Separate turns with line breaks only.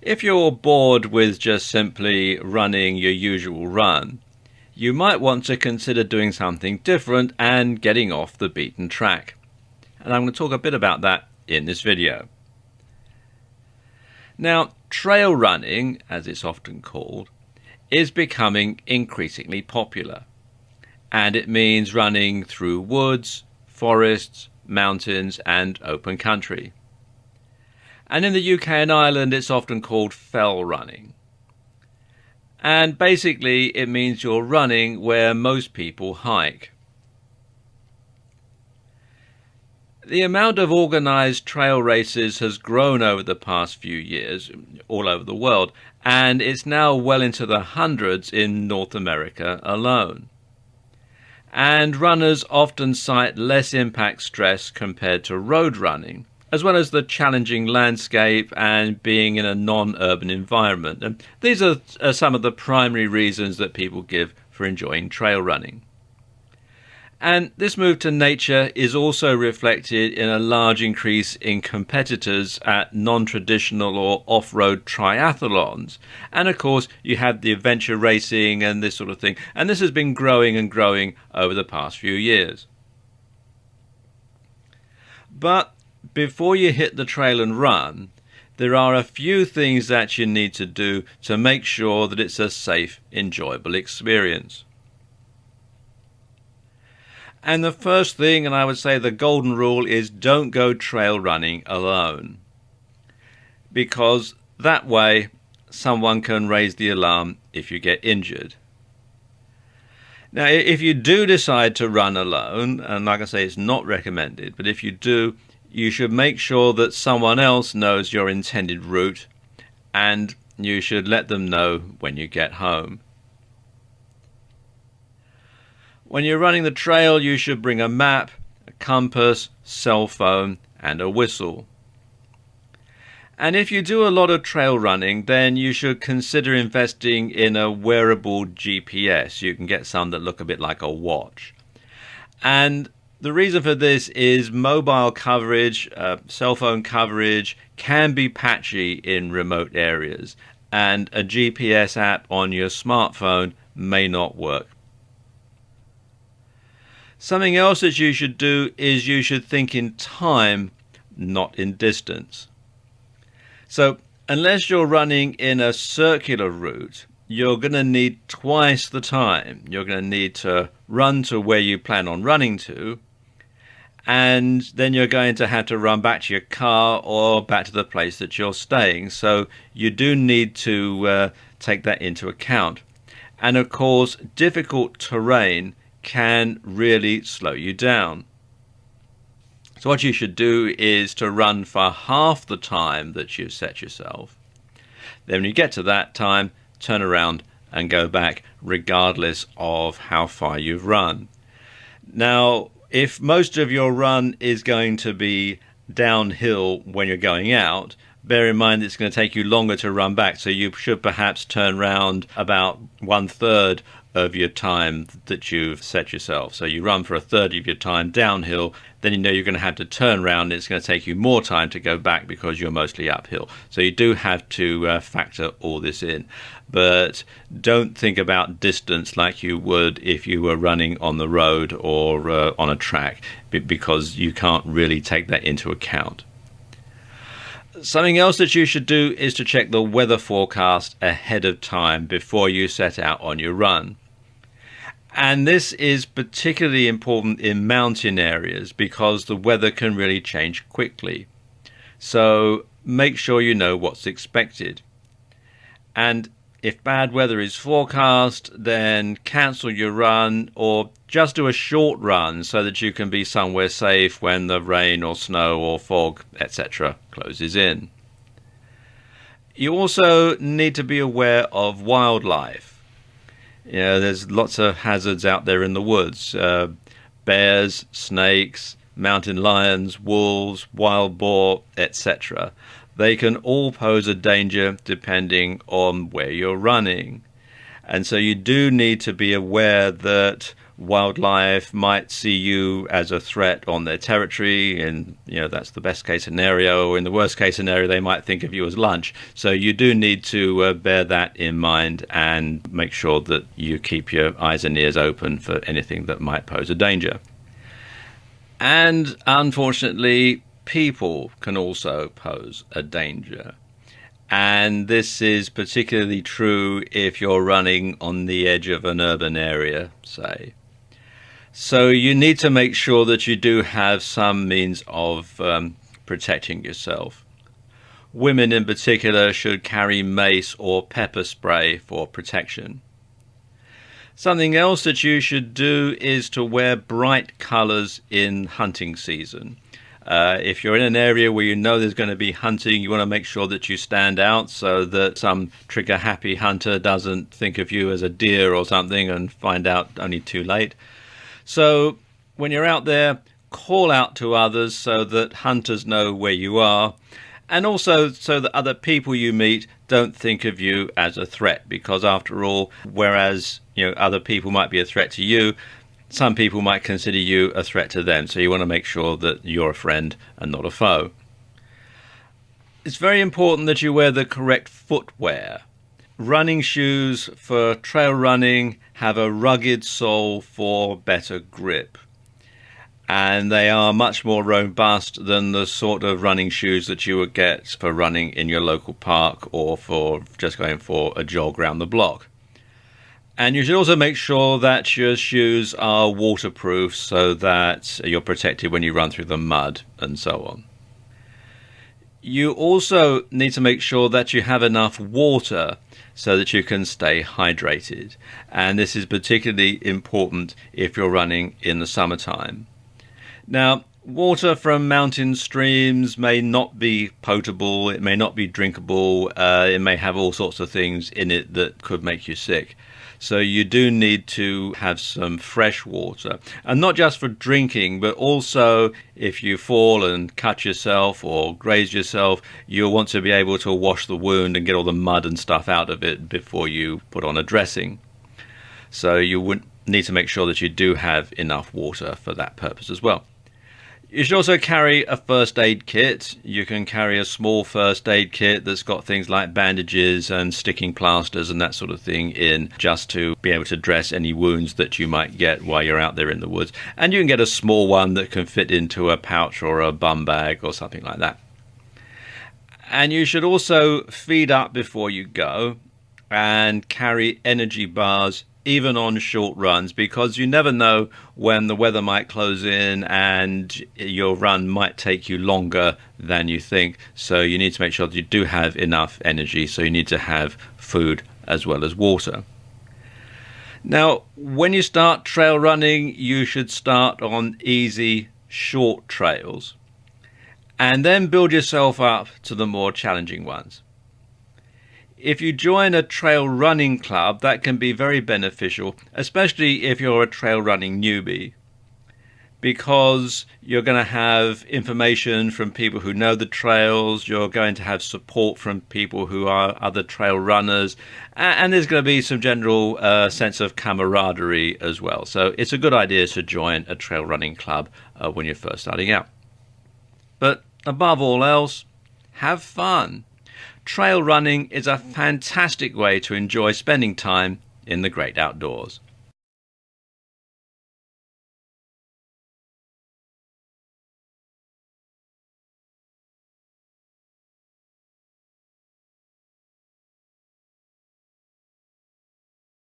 If you're bored with just simply running your usual run, you might want to consider doing something different and getting off the beaten track. And I'm going to talk a bit about that in this video. Now, trail running, as it's often called, is becoming increasingly popular. And it means running through woods, forests, mountains and open country. And in the UK and Ireland it's often called fell running. And basically it means you're running where most people hike. The amount of organised trail races has grown over the past few years all over the world, and it's now well into the hundreds in North America alone. And runners often cite less impact stress compared to road running, as well as the challenging landscape and being in a non-urban environment. And these are some of the primary reasons that people give for enjoying trail running. And this move to nature is also reflected in a large increase in competitors at non-traditional or off-road triathlons. And of course, you have the adventure racing and this sort of thing. And this has been growing and growing over the past few years. But before you hit the trail and run, there are a few things that you need to do to make sure that it's a safe, enjoyable experience. And the first thing, and I would say the golden rule, is don't go trail running alone. Because that way someone can raise the alarm if you get injured. Now, if you do decide to run alone, and like I say, it's not recommended, but if you do, you should make sure that someone else knows your intended route, and you should let them know when you get home. When you're running the trail, you should bring a map, a compass, cell phone, and a whistle. And if you do a lot of trail running, then you should consider investing in a wearable GPS. You can get some that look a bit like a watch. And the reason for this is mobile coverage, cell phone coverage can be patchy in remote areas, and a GPS app on your smartphone may not work. Something else that you should do is you should think in time, not in distance. So unless you're running in a circular route, you're going to need twice the time. You're going to need to run to where you plan on running to, and then you're going to have to run back to your car or back to the place that you're staying. So you do need to take that into account. And of course, difficult terrain can really slow you down. So what you should do is to run for half the time that you've set yourself. Then when you get to that time, turn around and go back regardless of how far you've run. Now, if most of your run is going to be downhill when you're going out, bear in mind it's going to take you longer to run back, so you should perhaps turn round about 1/3 of your time that you've set yourself. So you run for 1/3 of your time downhill, then you know you're going to have to turn around and it's going to take you more time to go back because you're mostly uphill. So you do have to factor all this in. But don't think about distance like you would if you were running on the road or on a track, because you can't really take that into account. Something else that you should do is to check the weather forecast ahead of time before you set out on your run. And this is particularly important in mountain areas because the weather can really change quickly. So make sure you know what's expected. And if bad weather is forecast, then cancel your run or just do a short run so that you can be somewhere safe when the rain or snow or fog, etc. closes in. You also need to be aware of wildlife. You know, there's lots of hazards out there in the woods. Bears, snakes, mountain lions, wolves, wild boar, etc. They can all pose a danger depending on where you're running. And so you do need to be aware that Wildlife might see you as a threat on their territory, and that's the best case scenario. Or in the worst case scenario, they might think of you as lunch. So you do need to bear that in mind and make sure that you keep your eyes and ears open for anything that might pose a danger. And unfortunately, people can also pose a danger. And this is particularly true if you're running on the edge of an urban area, say. So you need to make sure that you do have some means of protecting yourself. Women in particular should carry mace or pepper spray for protection. Something else that you should do is to wear bright colours in hunting season. If you're in an area where you know there's going to be hunting, you want to make sure that you stand out so that some trigger-happy hunter doesn't think of you as a deer or something and find out only too late. So when you're out there, call out to others so that hunters know where you are, and also so that other people you meet don't think of you as a threat, because after all, whereas other people might be a threat to you, some people might consider you a threat to them, so you want to make sure that you're a friend and not a foe. It's very important that you wear the correct footwear. Running shoes for trail running have a rugged sole for better grip, and they are much more robust than the sort of running shoes that you would get for running in your local park or for just going for a jog around the block. And you should also make sure that your shoes are waterproof so that you're protected when you run through the mud and so on. You also need to make sure that you have enough water so that you can stay hydrated. And this is particularly important if you're running in the summertime. Now, water from mountain streams may not be potable, it may not be drinkable, it may have all sorts of things in it that could make you sick. So you do need to have some fresh water, and not just for drinking, but also if you fall and cut yourself or graze yourself, you'll want to be able to wash the wound and get all the mud and stuff out of it before you put on a dressing. So you would need to make sure that you do have enough water for that purpose as well. You should also carry a first aid kit. You can carry a small first aid kit that's got things like bandages and sticking plasters and that sort of thing in, just to be able to dress any wounds that you might get while you're out there in the woods. And you can get a small one that can fit into a pouch or a bum bag or something like that. And you should also feed up before you go and carry energy bars even on short runs, because you never know when the weather might close in and your run might take you longer than you think. So you need to make sure that you do have enough energy, so you need to have food as well as water. Now, when you start trail running, you should start on easy, short trails and then build yourself up to the more challenging ones. If you join a trail running club, that can be very beneficial, especially if you're a trail running newbie, because you're going to have information from people who know the trails, you're going to have support from people who are other trail runners, and there's going to be some general sense of camaraderie as well. So it's a good idea to join a trail running club when you're first starting out. But above all else, have fun. Trail running is a fantastic way to enjoy spending time in the great outdoors.